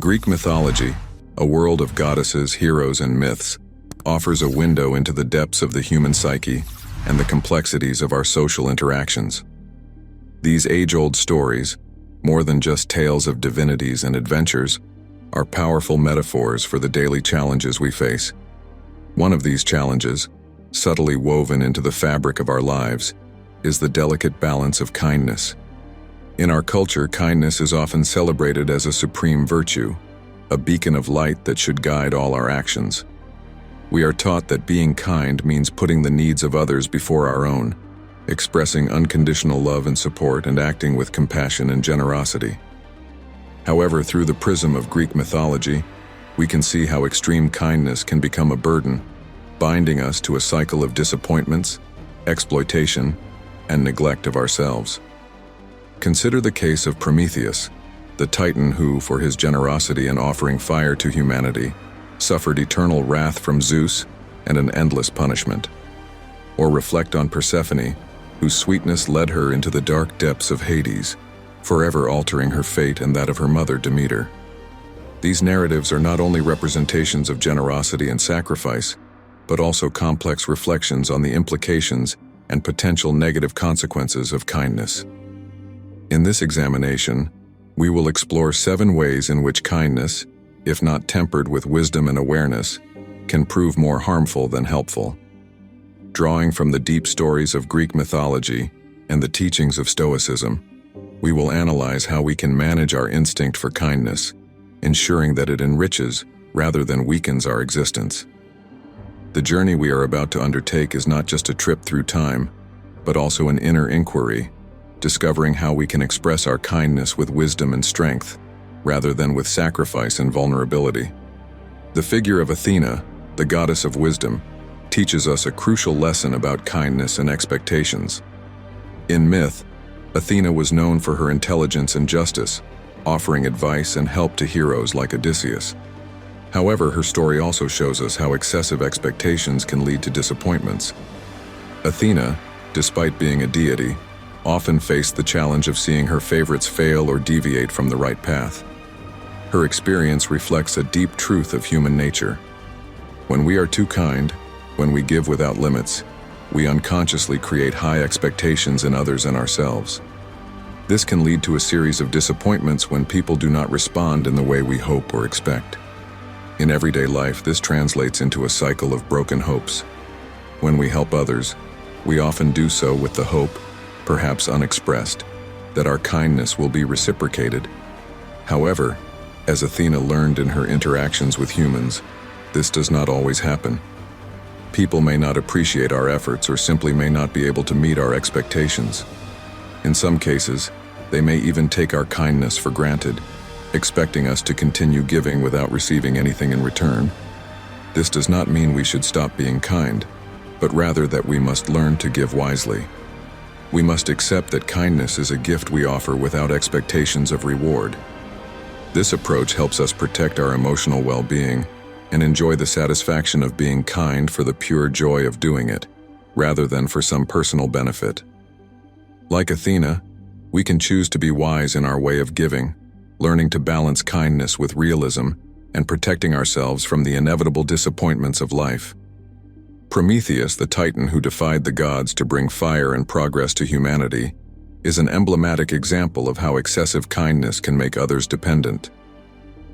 Greek mythology, a world of goddesses, heroes, and myths, offers a window into the depths of the human psyche and the complexities of our social interactions. These age-old stories, more than just tales of divinities and adventures, are powerful metaphors for the daily challenges we face. One of these challenges, subtly woven into the fabric of our lives, is the delicate balance of kindness. In our culture, kindness is often celebrated as a supreme virtue, a beacon of light that should guide all our actions. We are taught that being kind means putting the needs of others before our own, expressing unconditional love and support, and acting with compassion and generosity. However, through the prism of Greek mythology, we can see how extreme kindness can become a burden, binding us to a cycle of disappointments, exploitation, and neglect of ourselves. Consider the case of Prometheus, the titan who, for his generosity in offering fire to humanity, suffered eternal wrath from Zeus and an endless punishment. Or reflect on Persephone, whose sweetness led her into the dark depths of Hades, forever altering her fate and that of her mother Demeter. These narratives are not only representations of generosity and sacrifice, but also complex reflections on the implications and potential negative consequences of kindness. In this examination, we will explore 7 ways in which kindness, if not tempered with wisdom and awareness, can prove more harmful than helpful. Drawing from the deep stories of Greek mythology and the teachings of Stoicism, we will analyze how we can manage our instinct for kindness, ensuring that it enriches rather than weakens our existence. The journey we are about to undertake is not just a trip through time, but also an inner inquiry, discovering how we can express our kindness with wisdom and strength, rather than with sacrifice and vulnerability. The figure of Athena, the goddess of wisdom, teaches us a crucial lesson about kindness and expectations. In myth, Athena was known for her intelligence and justice, offering advice and help to heroes like Odysseus. However, her story also shows us how excessive expectations can lead to disappointments. Athena, despite being a deity, often faced the challenge of seeing her favorites fail or deviate from the right path. Her experience reflects a deep truth of human nature. When we are too kind, when we give without limits, we unconsciously create high expectations in others and ourselves. This can lead to a series of disappointments when people do not respond in the way we hope or expect. In everyday life, this translates into a cycle of broken hopes. When we help others, we often do so with the hope, perhaps unexpressed, that our kindness will be reciprocated. However, as Athena learned in her interactions with humans, this does not always happen. People may not appreciate our efforts or simply may not be able to meet our expectations. In some cases, they may even take our kindness for granted, expecting us to continue giving without receiving anything in return. This does not mean we should stop being kind, but rather that we must learn to give wisely. We must accept that kindness is a gift we offer without expectations of reward. This approach helps us protect our emotional well-being and enjoy the satisfaction of being kind for the pure joy of doing it, rather than for some personal benefit. Like Athena, we can choose to be wise in our way of giving, learning to balance kindness with realism and protecting ourselves from the inevitable disappointments of life. Prometheus, the titan who defied the gods to bring fire and progress to humanity, is an emblematic example of how excessive kindness can make others dependent.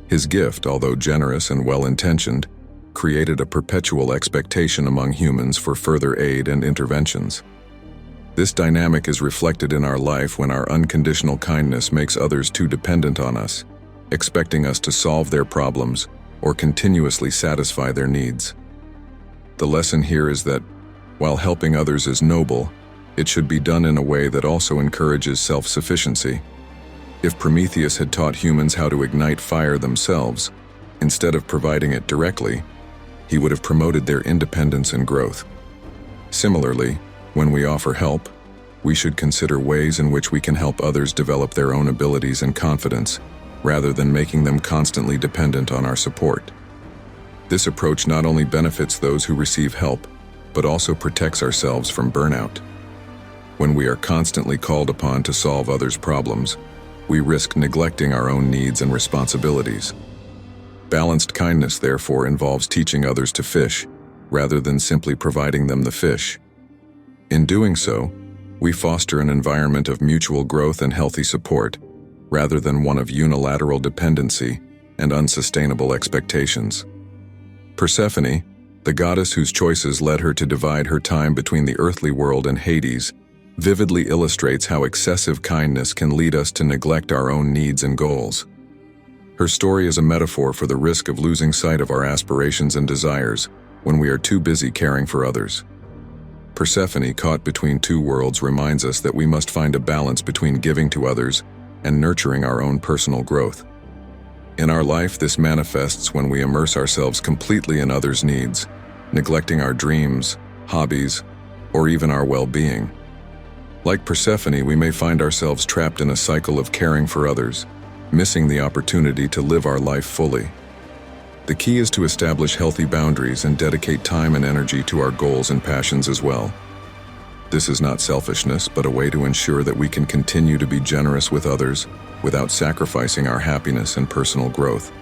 His gift, although generous and well-intentioned, created a perpetual expectation among humans for further aid and interventions. This dynamic is reflected in our life when our unconditional kindness makes others too dependent on us, expecting us to solve their problems or continuously satisfy their needs. The lesson here is that, while helping others is noble, it should be done in a way that also encourages self-sufficiency. If Prometheus had taught humans how to ignite fire themselves, instead of providing it directly, he would have promoted their independence and growth. Similarly, when we offer help, we should consider ways in which we can help others develop their own abilities and confidence, rather than making them constantly dependent on our support. This approach not only benefits those who receive help, but also protects ourselves from burnout. When we are constantly called upon to solve others' problems, we risk neglecting our own needs and responsibilities. Balanced kindness, therefore, involves teaching others to fish, rather than simply providing them the fish. In doing so, we foster an environment of mutual growth and healthy support, rather than one of unilateral dependency and unsustainable expectations. Persephone, the goddess whose choices led her to divide her time between the earthly world and Hades, vividly illustrates how excessive kindness can lead us to neglect our own needs and goals. Her story is a metaphor for the risk of losing sight of our aspirations and desires when we are too busy caring for others. Persephone, caught between two worlds, reminds us that we must find a balance between giving to others and nurturing our own personal growth. In our life, this manifests when we immerse ourselves completely in others' needs, neglecting our dreams, hobbies, or even our well-being. Like Persephone, we may find ourselves trapped in a cycle of caring for others, missing the opportunity to live our life fully. The key is to establish healthy boundaries and dedicate time and energy to our goals and passions as well. This is not selfishness, but a way to ensure that we can continue to be generous with others without sacrificing our happiness and personal growth.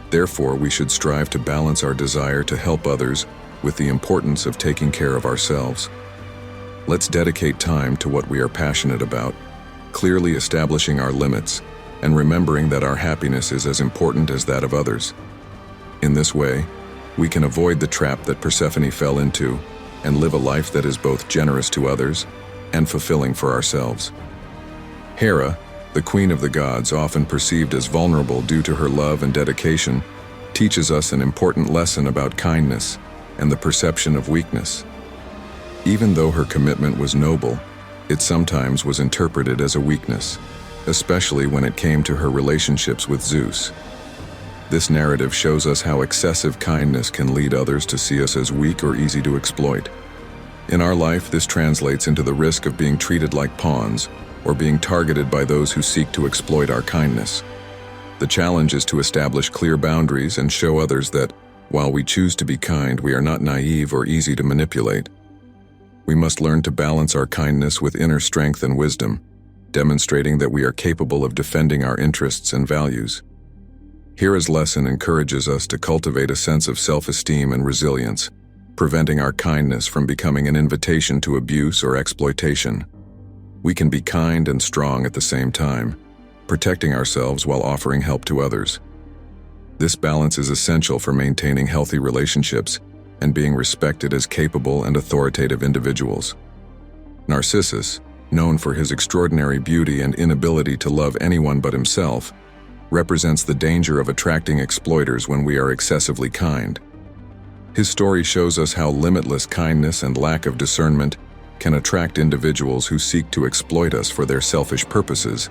Therefore, we should strive to balance our desire to help others with the importance of taking care of ourselves. Let's dedicate time to what we are passionate about, clearly establishing our limits and remembering that our happiness is as important as that of others. In this way, we can avoid the trap that Persephone fell into and live a life that is both generous to others and fulfilling for ourselves. Hera, the queen of the gods, often perceived as vulnerable due to her love and dedication, teaches us an important lesson about kindness and the perception of weakness. Even though her commitment was noble, it sometimes was interpreted as a weakness, especially when it came to her relationships with Zeus. This narrative shows us how excessive kindness can lead others to see us as weak or easy to exploit. In our life, this translates into the risk of being treated like pawns or being targeted by those who seek to exploit our kindness. The challenge is to establish clear boundaries and show others that, while we choose to be kind, we are not naive or easy to manipulate. We must learn to balance our kindness with inner strength and wisdom, demonstrating that we are capable of defending our interests and values. Hera's lesson encourages us to cultivate a sense of self-esteem and resilience, preventing our kindness from becoming an invitation to abuse or exploitation. We can be kind and strong at the same time, protecting ourselves while offering help to others. This balance is essential for maintaining healthy relationships and being respected as capable and authoritative individuals. Narcissus, known for his extraordinary beauty and inability to love anyone but himself, represents the danger of attracting exploiters when we are excessively kind. His story shows us how limitless kindness and lack of discernment can attract individuals who seek to exploit us for their selfish purposes,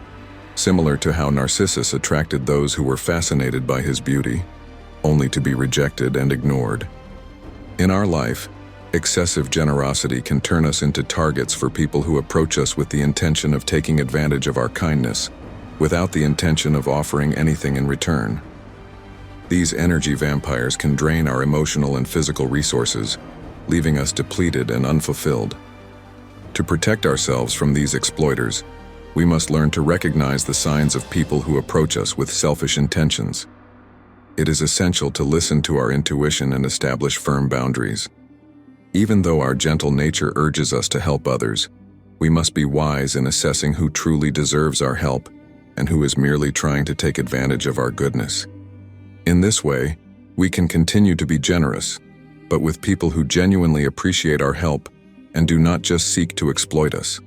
similar to how Narcissus attracted those who were fascinated by his beauty, only to be rejected and ignored. In our life, excessive generosity can turn us into targets for people who approach us with the intention of taking advantage of our kindness, without the intention of offering anything in return. These energy vampires can drain our emotional and physical resources, leaving us depleted and unfulfilled. To protect ourselves from these exploiters, we must learn to recognize the signs of people who approach us with selfish intentions. It is essential to listen to our intuition and establish firm boundaries. Even though our gentle nature urges us to help others, we must be wise in assessing who truly deserves our help and who is merely trying to take advantage of our goodness. In this way, we can continue to be generous, but with people who genuinely appreciate our help and do not just seek to exploit us.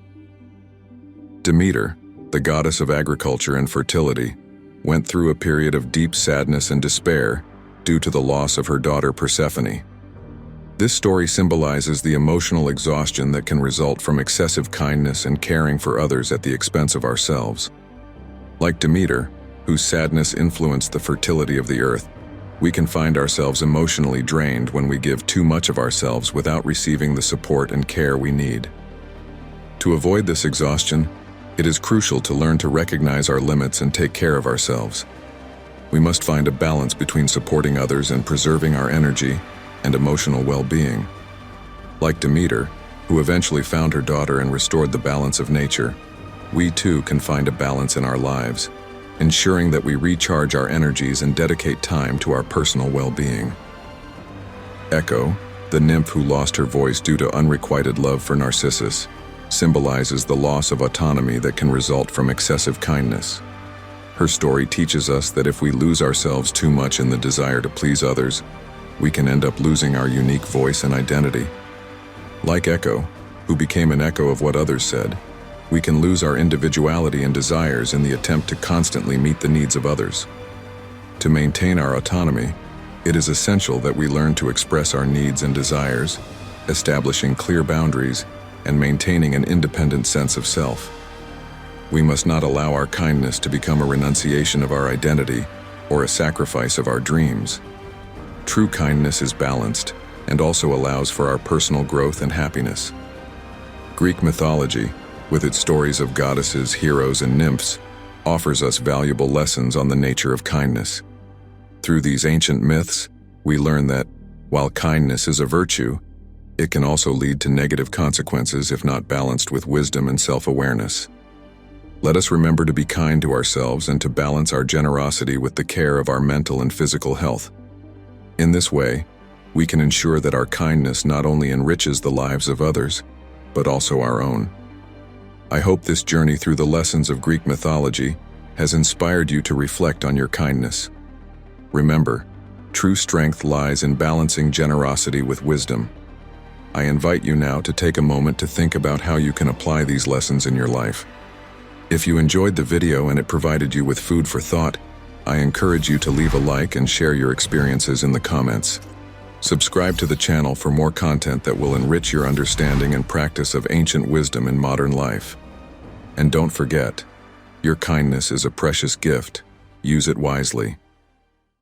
Demeter, the goddess of agriculture and fertility, went through a period of deep sadness and despair due to the loss of her daughter Persephone. This story symbolizes the emotional exhaustion that can result from excessive kindness and caring for others at the expense of ourselves. Like Demeter, whose sadness influenced the fertility of the earth, we can find ourselves emotionally drained when we give too much of ourselves without receiving the support and care we need. To avoid this exhaustion, it is crucial to learn to recognize our limits and take care of ourselves. We must find a balance between supporting others and preserving our energy and emotional well-being. Like Demeter, who eventually found her daughter and restored the balance of nature, we too can find a balance in our lives, ensuring that we recharge our energies and dedicate time to our personal well-being. Echo, the nymph who lost her voice due to unrequited love for Narcissus, symbolizes the loss of autonomy that can result from excessive kindness. Her story teaches us that if we lose ourselves too much in the desire to please others, we can end up losing our unique voice and identity. Like Echo, who became an echo of what others said, we can lose our individuality and desires in the attempt to constantly meet the needs of others. To maintain our autonomy, it is essential that we learn to express our needs and desires, establishing clear boundaries and maintaining an independent sense of self. We must not allow our kindness to become a renunciation of our identity or a sacrifice of our dreams. True kindness is balanced and also allows for our personal growth and happiness. Greek mythology, with its stories of goddesses, heroes, and nymphs, offers us valuable lessons on the nature of kindness. Through these ancient myths, we learn that, while kindness is a virtue, it can also lead to negative consequences if not balanced with wisdom and self-awareness. Let us remember to be kind to ourselves and to balance our generosity with the care of our mental and physical health. In this way, we can ensure that our kindness not only enriches the lives of others, but also our own. I hope this journey through the lessons of Greek mythology has inspired you to reflect on your kindness. Remember, true strength lies in balancing generosity with wisdom. I invite you now to take a moment to think about how you can apply these lessons in your life. If you enjoyed the video and it provided you with food for thought, I encourage you to leave a like and share your experiences in the comments. Subscribe to the channel for more content that will enrich your understanding and practice of ancient wisdom in modern life. And don't forget, your kindness is a precious gift. Use it wisely.